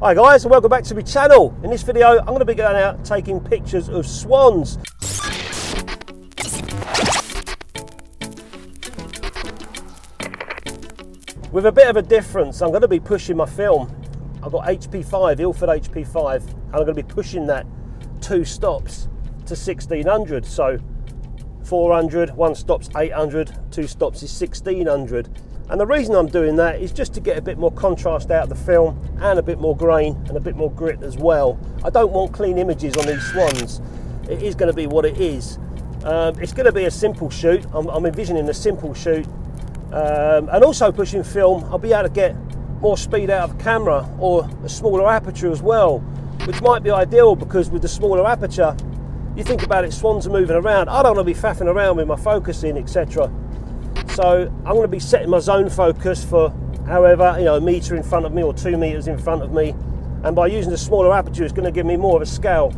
Hi guys, and welcome back to my channel. In this video I'm going to be going out taking pictures of swans. With a bit of a difference, I'm going to be pushing my film. I've got HP5, Ilford HP5, and I'm going to be pushing that 2 stops to 1600. So 400, 1 stop's 800, 2 stops is 1600. And the reason I'm doing that is just to get a bit more contrast out of the film and a bit more grain and a bit more grit as well. I don't want clean images on these swans. It is going to be what it is. It's going to be a simple shoot. I'm envisioning a simple shoot. And also pushing film, I'll be able to get more speed out of the camera or a smaller aperture as well, which might be ideal because with the smaller aperture, you think about it, swans are moving around. I don't want to be faffing around with my focusing, etc. So I'm going to be setting my zone focus for however, a metre in front of me or 2 meters in front of me. And by using the smaller aperture, it's going to give me more of a scale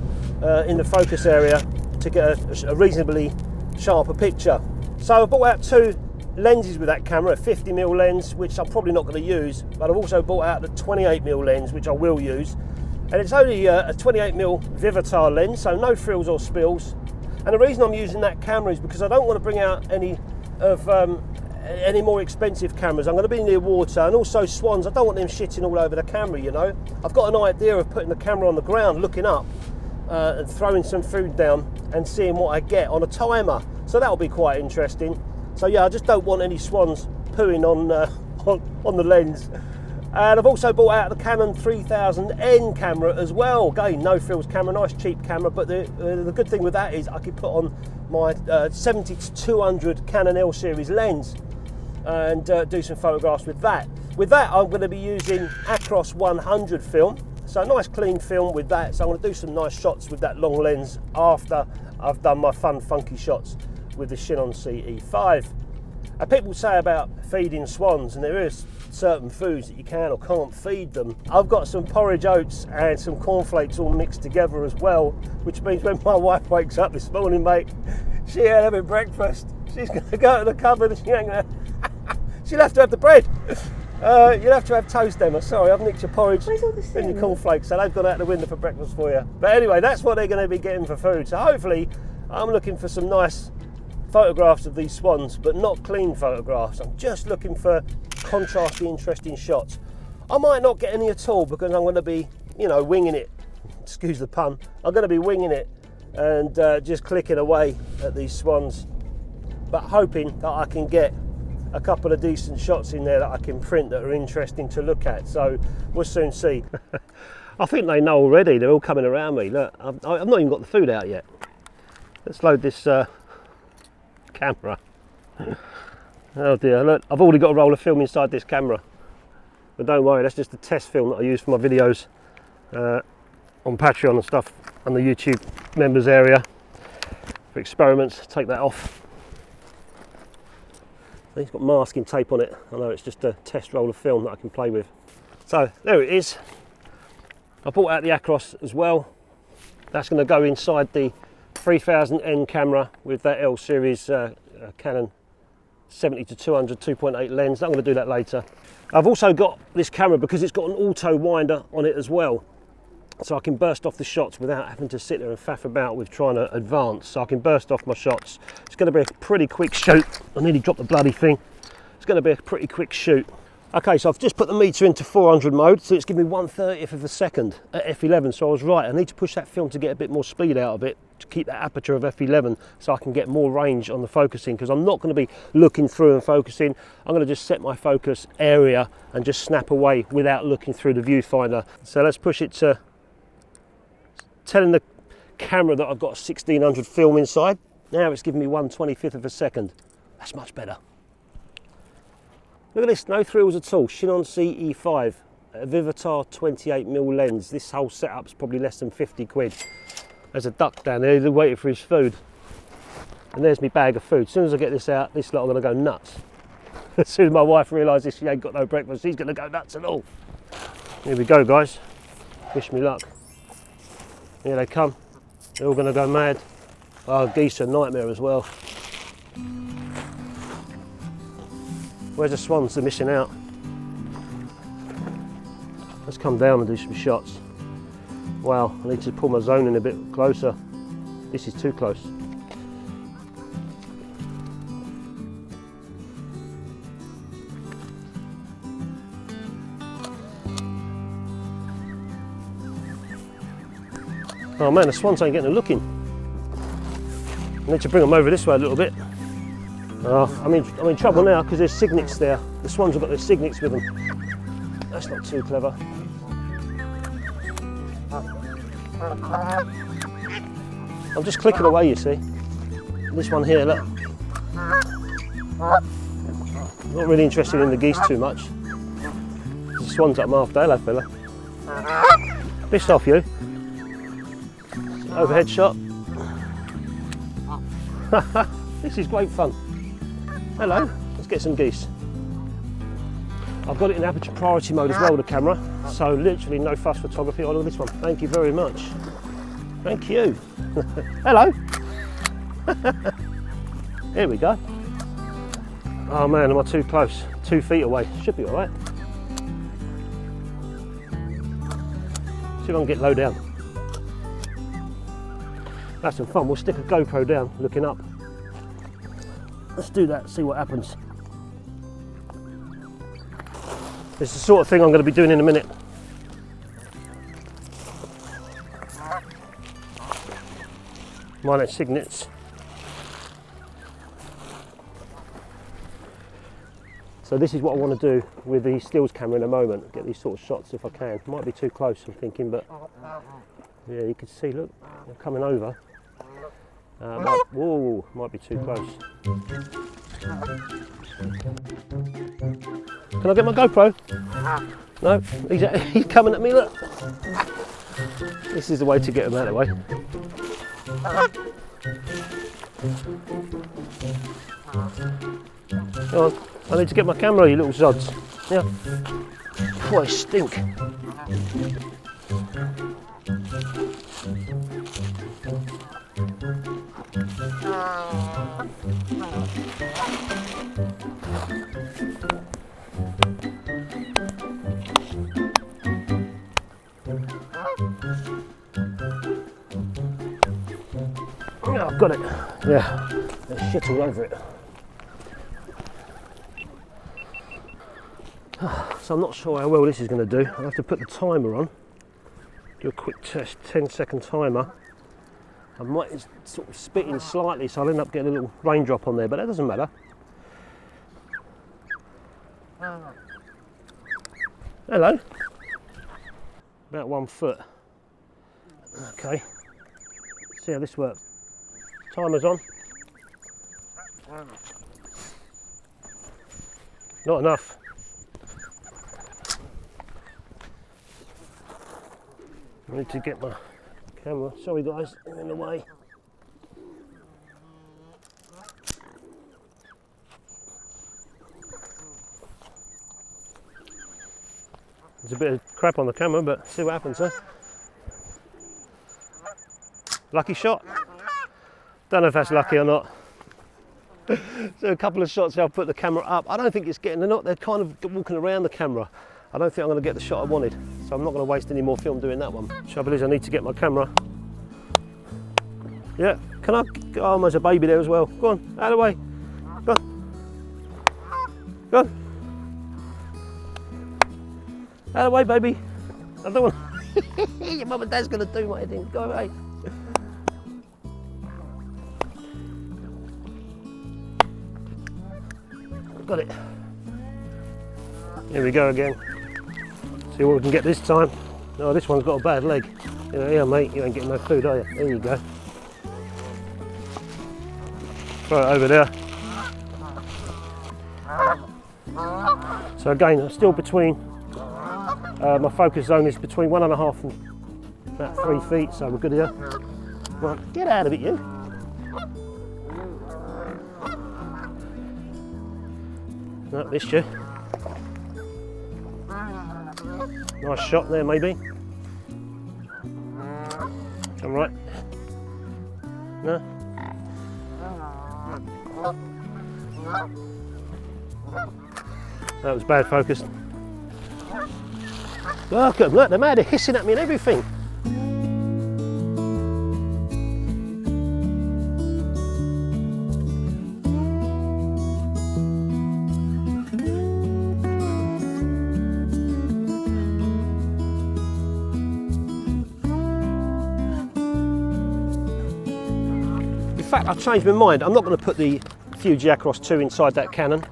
in the focus area to get a reasonably sharper picture. So I bought out 2 lenses with that camera, a 50mm lens, which I'm probably not going to use, but I've also bought out the 28mm lens, which I will use. And it's only a 28mm Vivitar lens, so no frills or spills. And the reason I'm using that camera is because I don't want to bring out any more expensive cameras. I'm going to be near water, and also swans, I don't want them shitting all over the camera, I've got an idea of putting the camera on the ground, looking up and throwing some food down and seeing what I get on a timer. So that'll be quite interesting. So yeah, I just don't want any swans pooing on the lens. And I've also bought out the Canon 3000N camera as well. Again, no frills camera, nice cheap camera, but the good thing with that is I could put on my 70-200 Canon L series lens and do some photographs with that. With that, I'm going to be using Acros 100 film. So a nice clean film with that. So I'm going to do some nice shots with that long lens after I've done my fun, funky shots with the Chinon CE5. And people say about feeding swans, and there is certain foods that you can or can't feed them. I've got some porridge oats and some cornflakes all mixed together as well, which means when my wife wakes up this morning, mate, she ain't having breakfast. She's going to go to the cupboard and she ain't going to... She'll have to have the bread. You'll have to have toast, Emma. Sorry, I've nicked your porridge and your cornflakes, so they've gone out the window for breakfast for you. But anyway, that's what they're going to be getting for food. So hopefully, I'm looking for some nice photographs of these swans, but not clean photographs. I'm just looking for contrasty, interesting shots. I might not get any at all because I'm going to be, winging it. Excuse the pun. I'm going to be winging it and just clicking away at these swans, but hoping that I can get a couple of decent shots in there that I can print that are interesting to look at. So we'll soon see. I think they know already. They're all coming around me. Look, I've not even got the food out yet. Let's load this camera. Oh dear, look, I've already got a roll of film inside this camera, but don't worry, that's just a test film that I use for my videos on Patreon and stuff, on the YouTube members area for experiments. Take that off. It's got masking tape on it. I know it's just a test roll of film that I can play with. So there it is. I bought out the Acros as well. That's going to go inside the 3000N camera with that L series Canon 70-200 2.8 lens. I'm going to do that later. I've also got this camera because it's got an auto winder on it as well, so I can burst off the shots without having to sit there and faff about with trying to advance. So I can burst off my shots. It's going to be a pretty quick shoot. I nearly dropped the bloody thing. It's going to be a pretty quick shoot. Okay, so I've just put the meter into 400 mode, so it's giving me 1/30th of a second at f11, so I was right. I need to push that film to get a bit more speed out of it, to keep that aperture of f11 so I can get more range on the focusing, because I'm not going to be looking through and focusing. I'm going to just set my focus area and just snap away without looking through the viewfinder. So let's push it to telling the camera that I've got a 1600 film inside. Now it's giving me 1/25th of a second. That's much better. Look at this, no thrills at all. Chinon CE5, a Vivitar 28mm lens. This whole setup's probably less than 50 quid. There's a duck down there, he's waiting for his food. And there's my bag of food. As soon as I get this out, this lot are going to go nuts. As soon as my wife realises she ain't got no breakfast, she's going to go nuts and all. Here we go, guys. Wish me luck. Here they come. They're all going to go mad. Oh, geese are a nightmare as well. Where's the swans? They're missing out. let's come down and do some shots. Wow, I need to pull my zone in a bit closer. This is too close. Oh man, the swans ain't getting a look in. I need to bring them over this way a little bit. I'm in trouble now because there's cygnets there. The swans have got their cygnets with them. That's not too clever. I'm just clicking away, you see. This one here, look. Not really interested in the geese too much. The swans up my after. Hello, fella. Pissed off, you. Overhead shot. This is great fun. Hello, let's get some geese. I've got it in aperture priority mode as well, the camera, so literally no fuss photography. Oh, look at this one. Thank you very much. Thank you. Hello. Here we go. Oh man, am I too close? 2 feet away. Should be all right. See if I can get low down. That's some fun. We'll stick a GoPro down, looking up. Let's do that, see what happens. It's the sort of thing I'm going to be doing in a minute. Mine are cygnets. So this is what I want to do with the stills camera in a moment. Get these sort of shots if I can. Might be too close, I'm thinking, but yeah, you can see, look, they're coming over. Whoa, might be too close. Can I get my GoPro? No, he's coming at me, look. This is the way to get him out of the way. Come on, I need to get my camera, you little zods. Yeah. Boy, I stink. Yeah, I've got it. Yeah, there's shit all over it. So I'm not sure how well this is going to do. I'll have to put the timer on. Do a quick test, 10-second timer. I might sort of spit in slightly, so I'll end up getting a little raindrop on there, but that doesn't matter. Hello. About 1 foot. Okay. See how this works. Timer's on. Not enough. I need to get my camera. Sorry guys, I'm in the way. There's a bit of crap on the camera, but see what happens, huh? Lucky shot. Don't know if that's lucky or not. So a couple of shots, I'll put the camera up. I don't think it's getting, they're kind of walking around the camera. I don't think I'm going to get the shot I wanted, so I'm not going to waste any more film doing that one. Trouble is I need to get my camera. Yeah, can I? Oh, there's a baby there as well. Go on, out of the way. Go on. Go on. Out of the way, baby. I don't want. Your mum and dad's going to do my thing. Go away. Got it. Here we go again. See what we can get this time. Oh, this one's got a bad leg. Yeah, mate, you ain't getting no food, are you? There you go. Throw it over there. So again, I'm still between, my focus zone is between 1.5 and about 3 feet, so we're good here. Right, get out of it, you. No, missed you. Nice shot there, maybe. Come right. No. That was bad focus. Look at them, look, they're mad, they're hissing at me and everything. In fact, I've changed my mind. I'm not going to put the Fuji Acros 2 inside that Canon.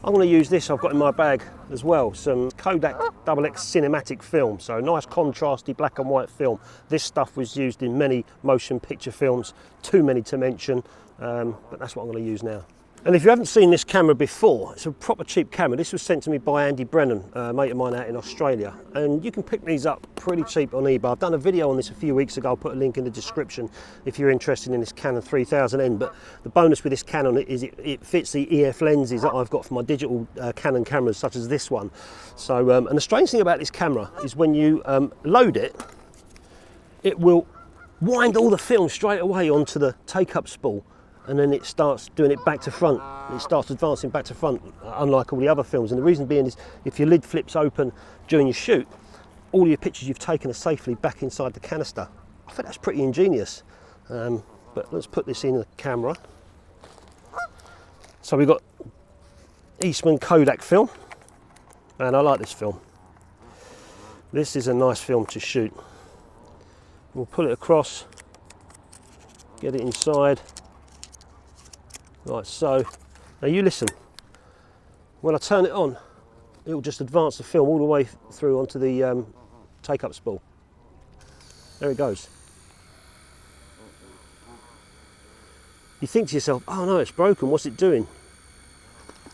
I'm going to use this I've got in my bag as well, some Kodak XX cinematic film, so nice contrasty black and white film. This stuff was used in many motion picture films, too many to mention, but that's what I'm going to use now. And if you haven't seen this camera before, it's a proper cheap camera. This was sent to me by Andy Brennan, a mate of mine out in Australia, and you can pick these up pretty cheap on eBay. I've done a video on this a few weeks ago. I'll put a link in the description if you're interested in this Canon 3000N. But the bonus with this Canon is it fits the EF lenses that I've got for my digital Canon cameras, such as this one. So, and the strange thing about this camera is when you load it, it will wind all the film straight away onto the take-up spool, and then it starts doing it back to front. It starts advancing back to front, unlike all the other films. And the reason being is if your lid flips open during your shoot, all your pictures you've taken are safely back inside the canister. I think that's pretty ingenious. But let's put this in the camera. So we've got Eastman Kodak film, and I like this film. This is a nice film to shoot. We'll pull it across, get it inside. Like so. Now you listen. When I turn it on, it will just advance the film all the way through onto the take-up spool. There it goes. You think to yourself, oh no, it's broken, what's it doing?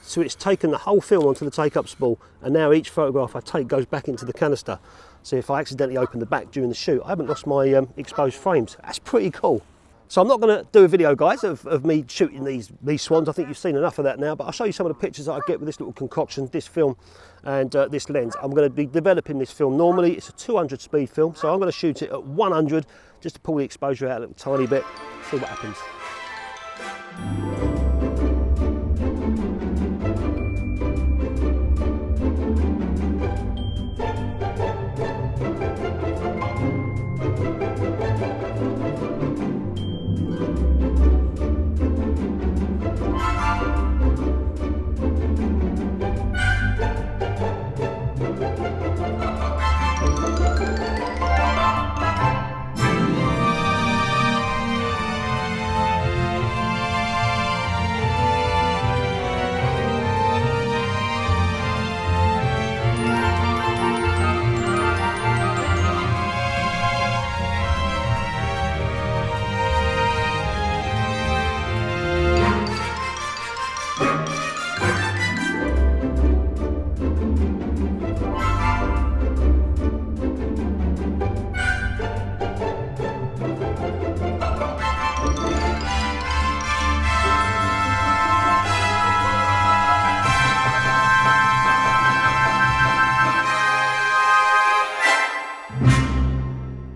So it's taken the whole film onto the take-up spool, and now each photograph I take goes back into the canister. So if I accidentally open the back during the shoot, I haven't lost my exposed frames. That's pretty cool. So I'm not going to do a video, guys, of me shooting these swans. I think you've seen enough of that now, but I'll show you some of the pictures that I get with this little concoction, this film and this lens. I'm going to be developing this film normally. It's a 200 speed film, so I'm going to shoot it at 100 just to pull the exposure out a little tiny bit, see what happens.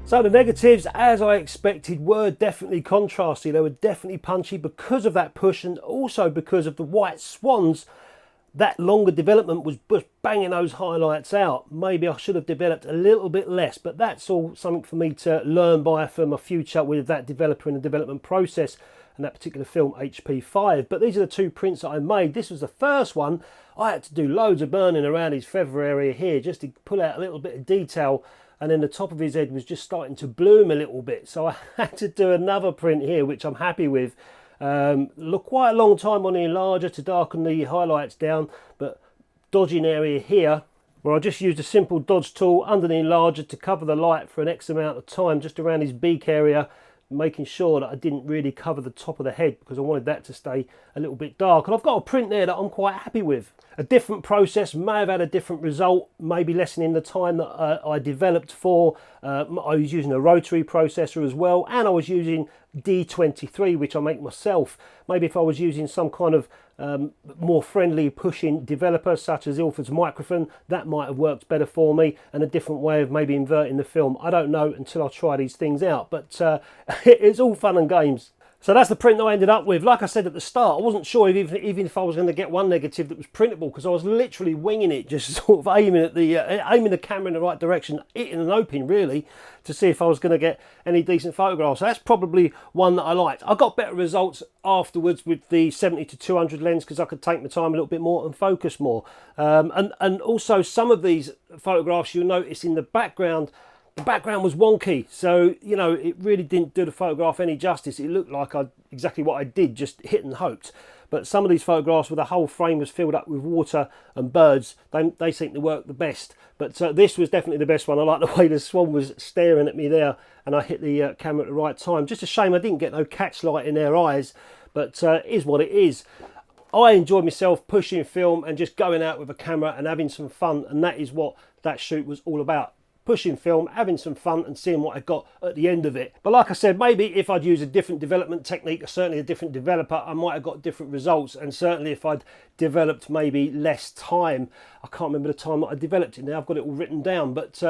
So the negatives, as I expected, were definitely contrasty. They were definitely punchy because of that push, and also because of the white swans. That longer development was banging those highlights out. Maybe I should have developed a little bit less, but that's all something for me to learn by for my future with that developer in the development process and that particular film HP5. But these are the two prints that I made. This was the first one. I had to do loads of burning around his feather area here just to pull out a little bit of detail, and then the top of his head was just starting to bloom a little bit. So I had to do another print here, which I'm happy with. Look, quite a long time on the enlarger to darken the highlights down, but dodging area here where I just used a simple dodge tool under the enlarger to cover the light for an X amount of time just around his beak area, making sure that I didn't really cover the top of the head because I wanted that to stay a little bit dark. And I've got a print there that I'm quite happy with. A different process may have had a different result, maybe lessening the time that I developed for. I was using a rotary processor as well, and I was using D23, which I make myself. Maybe if I was using some kind of more friendly pushing developer such as Ilford's microphone, that might have worked better for me, and a different way of maybe inverting the film. I don't know until I try these things out, but it's all fun and games. So that's the print that I ended up with. Like I said at the start, I wasn't sure even if I was going to get one negative that was printable, because I was literally winging it, just sort of aiming at the aiming the camera in the right direction, hitting an open really, to see if I was going to get any decent photographs. So that's probably one that I liked. I got better results afterwards with the 70-200 lens, because I could take my time a little bit more and focus more. And also some of these photographs, you'll notice in the background was wonky, so you know, it really didn't do the photograph any justice. It looked like exactly what I did, just hit and hoped. But some of these photographs where the whole frame was filled up with water and birds, they seem to work the best. But this was definitely the best one. I like the way the swan was staring at me there, and I hit the camera at the right time. Just a shame I didn't get no catch light in their eyes, but it is what it is. I enjoyed myself pushing film and just going out with a camera and having some fun, and that is what that shoot was all about. Pushing film, having some fun and seeing what I got at the end of it. But like I said, maybe if I'd used a different development technique, or certainly a different developer, I might have got different results. And certainly if I'd developed maybe less time, I can't remember the time that I developed it now, I've got it all written down, but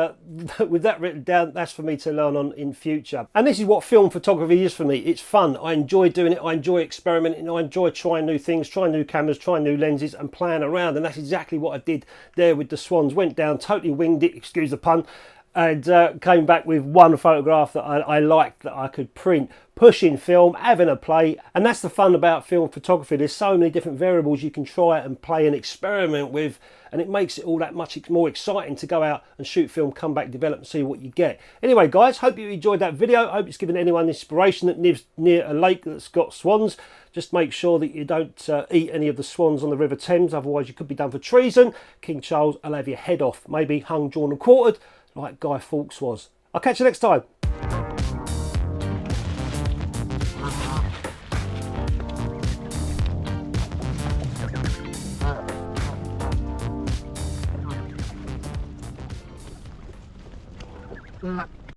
with that written down, that's for me to learn on in future. And this is what film photography is for me. It's fun. I enjoy doing it. I enjoy experimenting. I enjoy trying new things, trying new cameras, trying new lenses and playing around. And that's exactly what I did there with the swans. Went down, totally winged it, excuse the pun, and came back with one photograph that I liked, that I could print, pushing film, having a play. And that's the fun about film photography. There's so many different variables you can try and play and experiment with, and it makes it all that much more exciting to go out and shoot film, come back, develop and see what you get. Anyway guys, hope you enjoyed that video. I hope it's given anyone inspiration that lives near a lake that's got swans. Just make sure that you don't eat any of the swans on the River Thames, otherwise you could be done for treason. King Charles will have your head off, maybe hung, drawn and quartered, like Guy Fawkes was. I'll catch you next time. Mm.